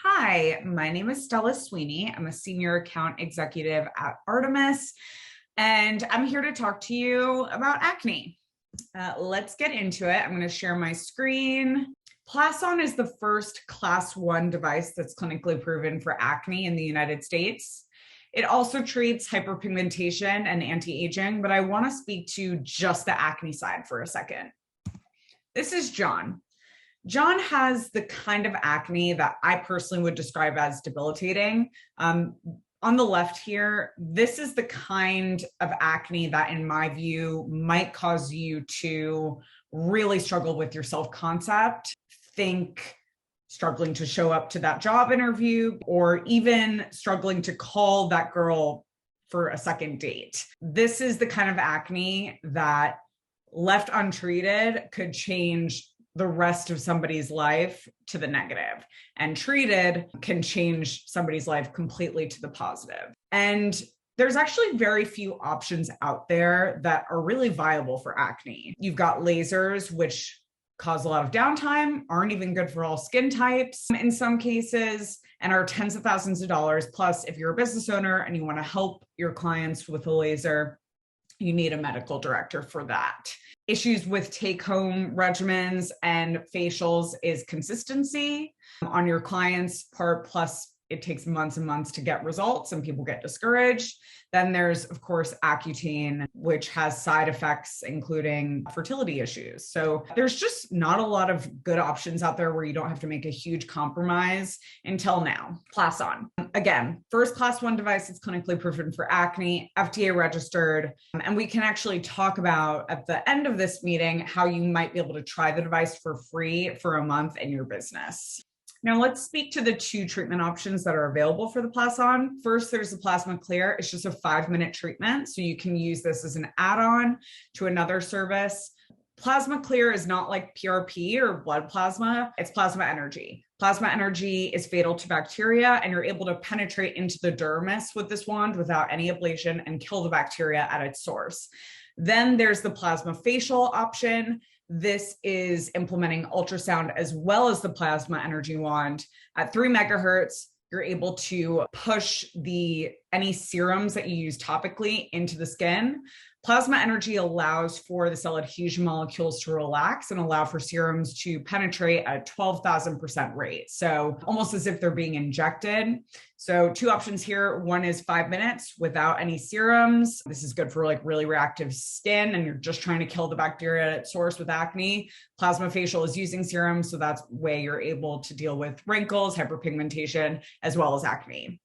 Hi, my name is Stella Sweeney. I'm a senior account executive at Artemis, and I'm here to talk to you about acne. Let's get into it. I'm going to share my screen. Plason is the first class 1 device that's clinically proven for acne in the United States. It also treats hyperpigmentation and anti-aging, but I want to speak to just the acne side for a second. This is John. John has the kind of acne that I personally would describe as debilitating. On the left here, this is the kind of acne that, in my view, might cause you to really struggle with your self-concept. Think struggling to show up to that job interview, or even struggling to call that girl for a second date. This is the kind of acne that, left untreated, could change the rest of somebody's life to the negative, and treated can change somebody's life completely to the positive. And there's actually very few options out there that are really viable for acne. You've got lasers, which cause a lot of downtime, aren't even good for all skin types in some cases, and are tens of thousands of dollars. Plus, if you're a business owner and you want to help your clients with a laser, you need a medical director for that. Issues with take-home regimens and facials is consistency on your client's part, plus it takes months and months to get results and people get discouraged. Then there's, of course, Accutane, which has side effects, including fertility issues. So there's just not a lot of good options out there where you don't have to make a huge compromise until now. Plason, again, first class 1 device that's clinically proven for acne, FDA registered. And we can actually talk about at the end of this meeting how you might be able to try the device for free for a month in your business. Now let's speak to the 2 treatment options that are available for the Plason. First, there's the Plasma Clear. It's just a 5-minute treatment, so you can use this as an add-on to another service. Plasma Clear is not like PRP or blood plasma. It's plasma energy. Plasma energy is fatal to bacteria, and you're able to penetrate into the dermis with this wand without any ablation and kill the bacteria at its source. Then there's the plasma facial option. This is implementing ultrasound as well as the plasma energy wand. At 3 megahertz, you're able to push any serums that you use topically into the skin. Plasma energy allows for the cell adhesion molecules to relax and allow for serums to penetrate at a 12,000% rate. So almost as if they're being injected. So 2 options here. One is 5 minutes without any serums. This is good for like really reactive skin and you're just trying to kill the bacteria at source with acne. Plasma facial is using serums, so that's way you're able to deal with wrinkles, hyperpigmentation, as well as acne.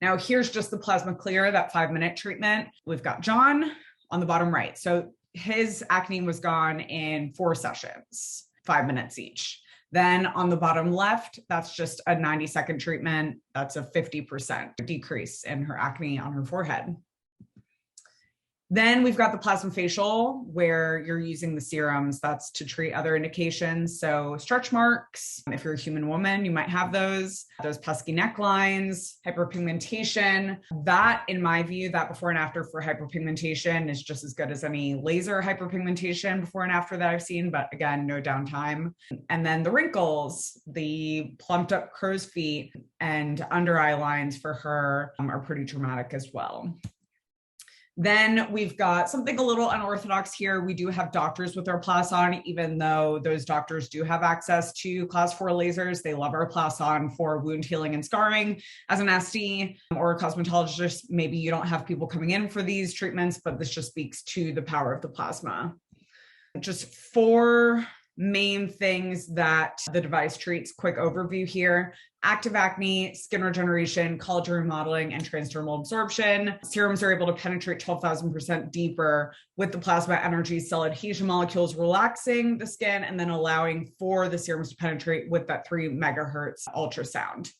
Now, here's just the Plasma Clear, that 5-minute treatment. We've got John on the bottom right. So his acne was gone in 4 sessions, 5 minutes each. Then on the bottom left, that's just a 90-second treatment. That's a 50% decrease in her acne on her forehead. Then we've got the plasma facial, where you're using the serums. That's to treat other indications. So stretch marks, if you're a human woman, you might have those pesky necklines, hyperpigmentation. That, in my view, that before and after for hyperpigmentation is just as good as any laser hyperpigmentation before and after that I've seen, but again, no downtime. And then the wrinkles, the plumped up crow's feet and under eye lines for her are pretty dramatic as well. Then we've got something a little unorthodox here. We do have doctors with our Plason, even though those doctors do have access to class 4 lasers. They love our Plason for wound healing and scarring. As an SD or a cosmetologist, maybe you don't have people coming in for these treatments, but this just speaks to the power of the plasma. Just 4 main things that the device treats. Quick overview here: active acne, skin regeneration, collagen remodeling, and transdermal absorption. Serums are able to penetrate 12,000% deeper with the plasma energy cell adhesion molecules, relaxing the skin and then allowing for the serums to penetrate with that 3 megahertz ultrasound.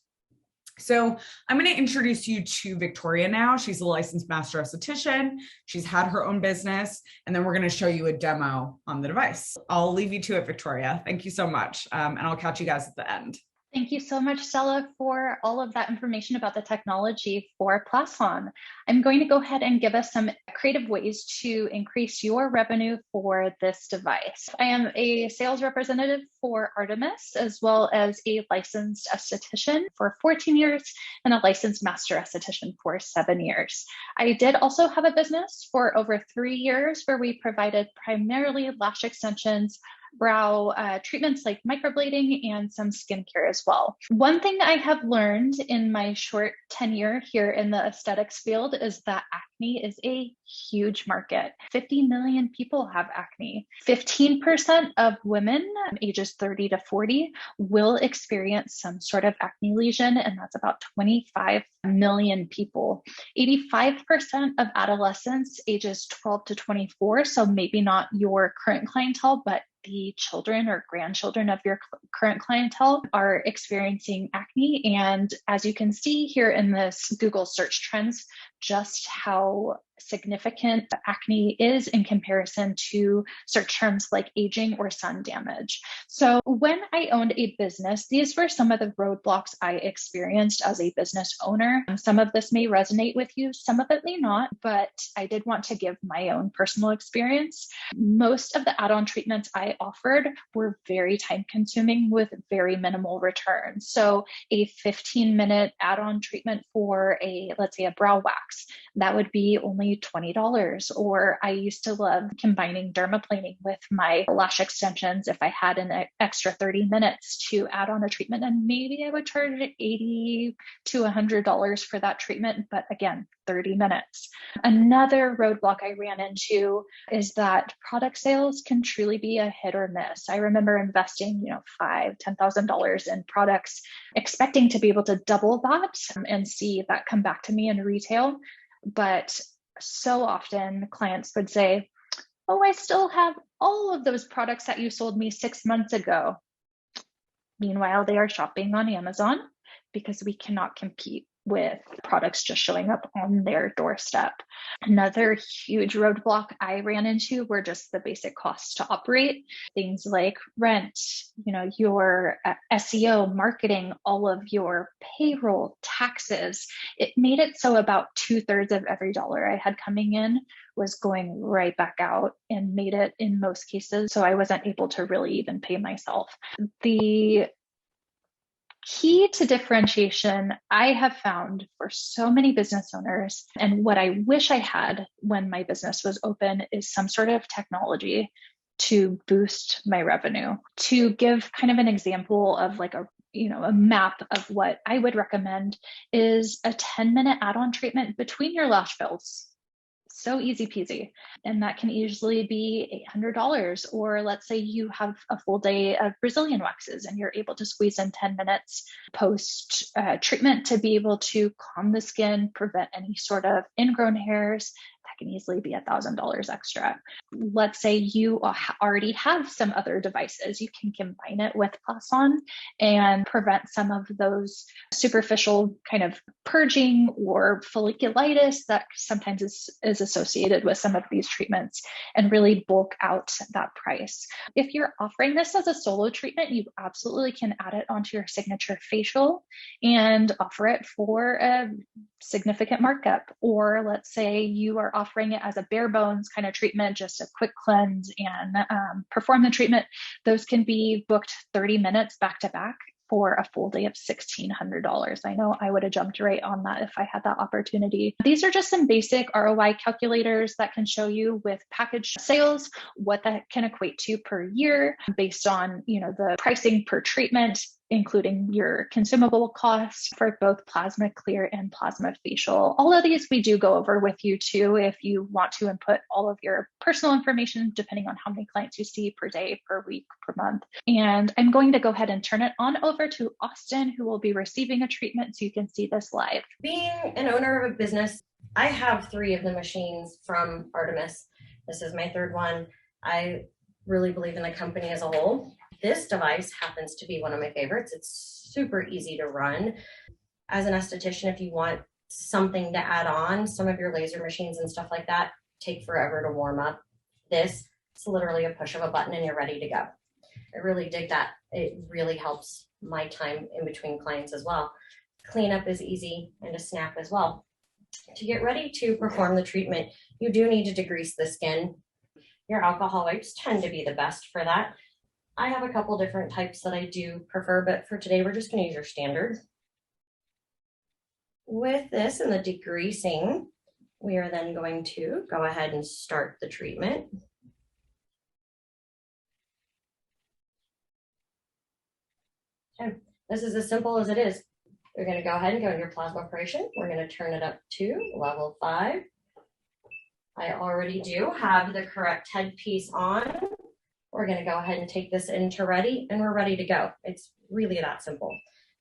So I'm going to introduce you to Victoria now. She's a licensed master esthetician. She's had her own business, and then we're going to show you a demo on the device. I'll leave you to it, Victoria. Thank you so much. And I'll catch you guys at the end. Thank you so much, Stella, for all of that information about the technology for Plason. I'm going to go ahead and give us some creative ways to increase your revenue for this device. I am a sales representative for Artemis, as well as a licensed esthetician for 14 years and a licensed master esthetician for 7 years. I did also have a business for over 3 years where we provided primarily lash extensions, brow treatments like microblading, and some skincare as well. One thing I have learned in my short tenure here in the aesthetics field is that acne is a huge market. 50 million people have acne. 15% of women ages 30 to 40 will experience some sort of acne lesion, and that's about 25 million people. 85% of adolescents ages 12 to 24, so maybe not your current clientele, but the children or grandchildren of your current clientele are experiencing acne. And as you can see here in this Google search trends, just how significant acne is in comparison to search terms like aging or sun damage. So when I owned a business, these were some of the roadblocks I experienced as a business owner. Some of this may resonate with you, some of it may not, but I did want to give my own personal experience. Most of the add-on treatments I offered were very time consuming with very minimal returns. So a 15-minute add-on treatment for let's say a brow wax, that would be only $20. Or I used to love combining dermaplaning with my lash extensions. If I had an extra 30 minutes to add on a treatment, and maybe I would charge $80 to $100 for that treatment. But again, 30 minutes. Another roadblock I ran into is that product sales can truly be a hit or miss. I remember investing, $5,000, $10,000 in products, expecting to be able to double that and see that come back to me in retail. But so often clients would say, "Oh, I still have all of those products that you sold me 6 months ago." Meanwhile, they are shopping on Amazon because we cannot compete with products just showing up on their doorstep. Another huge roadblock I ran into were just the basic costs to operate. Things like rent, your SEO, marketing, all of your payroll, taxes. It made it so about 2/3 of every dollar I had coming in was going right back out, and made it in most cases so I wasn't able to really even pay myself. The key to differentiation I have found for so many business owners, and what I wish I had when my business was open, is some sort of technology to boost my revenue. To give kind of an example of like a map of what I would recommend is a 10-minute add-on treatment between your lash fills. So easy peasy. And that can easily be $800. Or let's say you have a full day of Brazilian waxes and you're able to squeeze in 10 minutes post treatment to be able to calm the skin, prevent any sort of ingrown hairs. That can easily be $1,000 extra. Let's say you already have some other devices. You can combine it with Plason and prevent some of those superficial kind of purging or folliculitis that sometimes is associated with some of these treatments, and really bulk out that price. If you're offering this as a solo treatment, you absolutely can add it onto your signature facial and offer it for a significant markup. Or let's say you are offering it as a bare bones kind of treatment, just a quick cleanse and perform the treatment. Those can be booked 30 minutes back to back for a full day of $1,600. I know I would have jumped right on that if I had that opportunity. These are just some basic ROI calculators that can show you with package sales what that can equate to per year based on, the pricing per treatment, including your consumable costs for both plasma clear and plasma facial. All of these we do go over with you too if you want to input all of your personal information depending on how many clients you see per day, per week, per month. And I'm going to go ahead and turn it on over to Austin, who will be receiving a treatment so you can see this live. Being an owner of a business, I have 3 of the machines from Artemis. This is my 3rd one. I really believe in the company as a whole. This device happens to be one of my favorites. It's super easy to run. As an esthetician, if you want something to add on, some of your laser machines and stuff like that take forever to warm up. It's literally a push of a button and you're ready to go. I really dig that. It really helps my time in between clients as well. Cleanup is easy and a snap as well. To get ready to perform the treatment, you do need to degrease the skin. Your alcohol wipes tend to be the best for that. I have a couple different types that I do prefer, but for today, we're just going to use your standard. With this and the degreasing, we are then going to go ahead and start the treatment. Okay, this is as simple as it is. You're going to go ahead and go into your plasmaferation. We're going to turn it up to level 5. I already do have the correct headpiece on. We're going to go ahead and take this into ready, and we're ready to go. It's really that simple.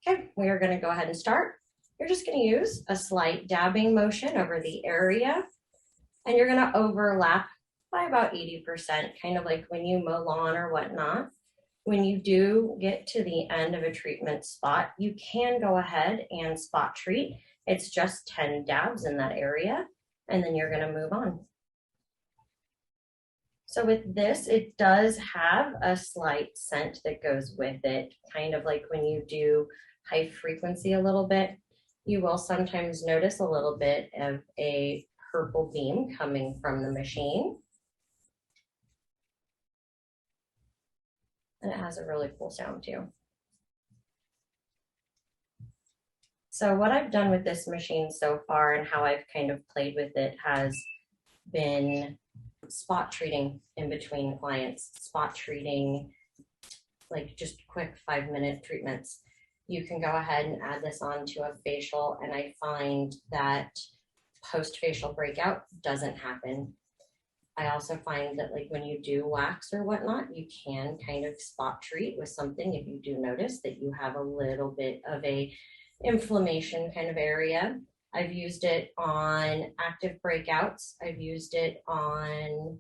Okay, we are going to go ahead and start. You're just going to use a slight dabbing motion over the area, and you're going to overlap by about 80%, kind of like when you mow lawn or whatnot. When you do get to the end of a treatment spot, you can go ahead and spot treat. It's just 10 dabs in that area, and then you're going to move on. So with this, it does have a slight scent that goes with it, kind of like when you do high frequency a little bit. You will sometimes notice a little bit of a purple beam coming from the machine. And it has a really cool sound too. So what I've done with this machine so far and how I've kind of played with it has been spot treating in between clients, spot treating, like just quick 5-minute treatments. You can go ahead and add this on to a facial, and I find that post-facial breakout doesn't happen. I also find that like when you do wax or whatnot, you can kind of spot treat with something if you do notice that you have a little bit of a inflammation kind of area. I've used it on active breakouts. I've used it on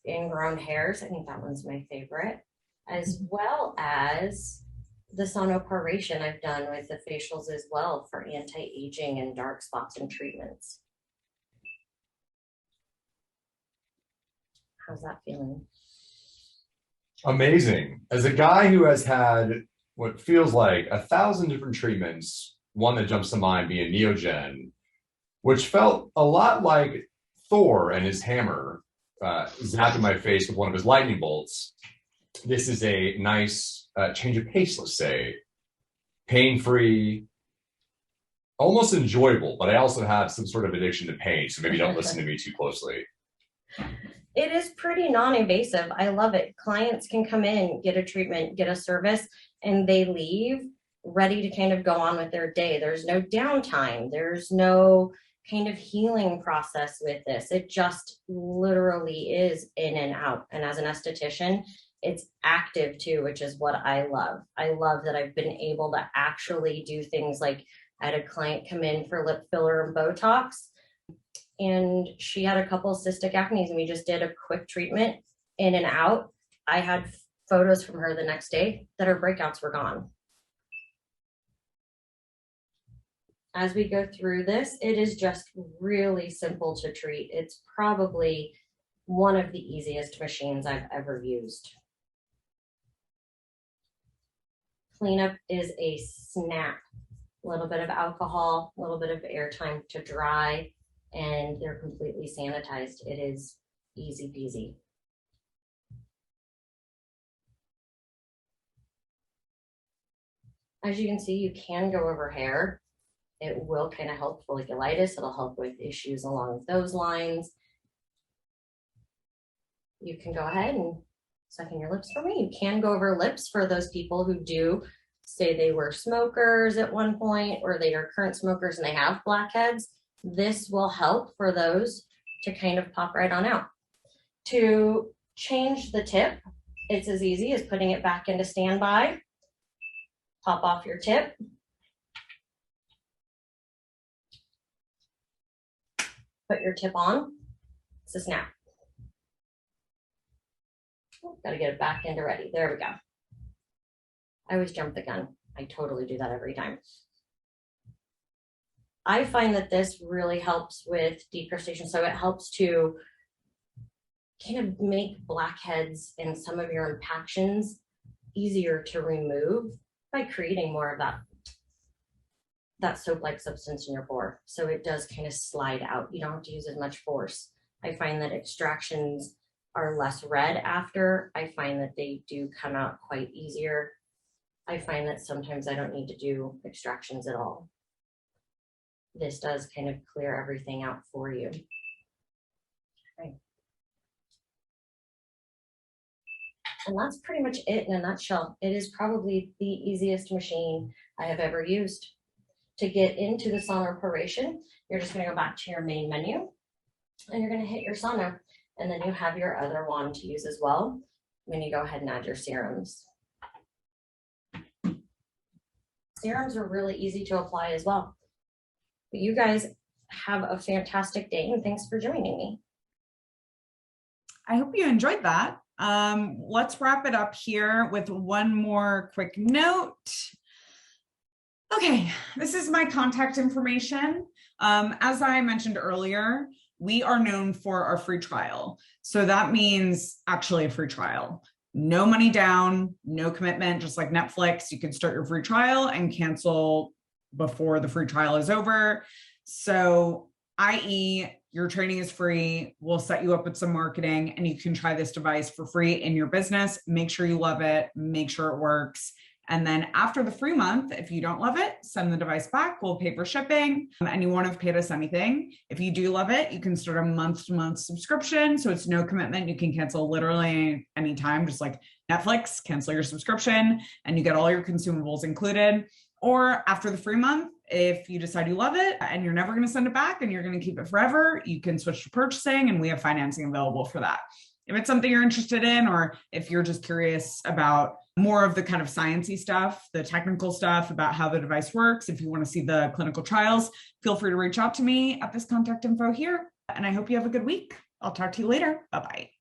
ingrown hairs. I think that one's my favorite, as well as the sonoporation I've done with the facials as well for anti-aging and dark spots and treatments. How's that feeling? Amazing. As a guy who has had what feels like 1,000 different treatments, one that jumps to mind being Neogen, which felt a lot like Thor and his hammer zapping my face with one of his lightning bolts. This is a nice change of pace, let's say. Pain-free, almost enjoyable, but I also have some sort of addiction to pain, so maybe don't listen to me too closely. It is pretty non-invasive. I love it. Clients can come in, get a treatment, get a service, and they leave ready to kind of go on with their day. There's no downtime. There's no kind of healing process with this. It just literally is in and out. And as an esthetician, it's active too, which is what I love. I love that I've been able to actually do things like I had a client come in for lip filler and Botox, and she had a couple of cystic acne, and we just did a quick treatment in and out. I had photos from her the next day that her breakouts were gone. As we go through this, it is just really simple to treat. It's probably one of the easiest machines I've ever used. Cleanup is a snap. A little bit of alcohol, a little bit of airtime to dry, and they're completely sanitized. It is easy peasy. As you can see, you can go over hair. It will kind of help folliculitis. It'll help with issues along those lines. You can go ahead and suck in your lips for me. You can go over lips for those people who do say they were smokers at one point, or they are current smokers and they have blackheads. This will help for those to kind of pop right on out. To change the tip, it's as easy as putting it back into standby. Pop off your tip. Put your tip on. It's a snap. Got to get it back into ready. There we go. I always jump the gun. I totally do that every time. I find that this really helps with decrustation. So it helps to kind of make blackheads and some of your impactions easier to remove by creating more of that soap-like substance in your pore. So it does kind of slide out. You don't have to use as much force. I find that extractions are less red after. I find that they do come out quite easier. I find that sometimes I don't need to do extractions at all. This does kind of clear everything out for you. Okay. And that's pretty much it in a nutshell. It is probably the easiest machine I have ever used. To get into the sauna preparation, you're just going to go back to your main menu and you're going to hit your sauna. And then you have your other wand to use as well when you go ahead and add your serums. Serums are really easy to apply as well. But you guys have a fantastic day and thanks for joining me. I hope you enjoyed that. Let's wrap it up here with one more quick note. Okay, this is my contact information. As I mentioned earlier, we are known for our free trial. So that means actually a free trial. No money down, no commitment, just like Netflix. You can start your free trial and cancel before the free trial is over. So, i.e., your training is free. We'll set you up with some marketing and you can try this device for free in your business. Make sure you love it. Make sure it works. And then after the free month, if you don't love it, send the device back. We'll pay for shipping and you won't have paid us anything. If you do love it, you can start a month-to-month subscription. So it's no commitment. You can cancel literally anytime, just like Netflix, cancel your subscription and you get all your consumables included. Or after the free month, if you decide you love it and you're never going to send it back and you're going to keep it forever, you can switch to purchasing and we have financing available for that. If it's something you're interested in, or if you're just curious about more of the kind of sciencey stuff, the technical stuff about how the device works, if you want to see the clinical trials, feel free to reach out to me at this contact info here. And I hope you have a good week. I'll talk to you later. Bye-bye.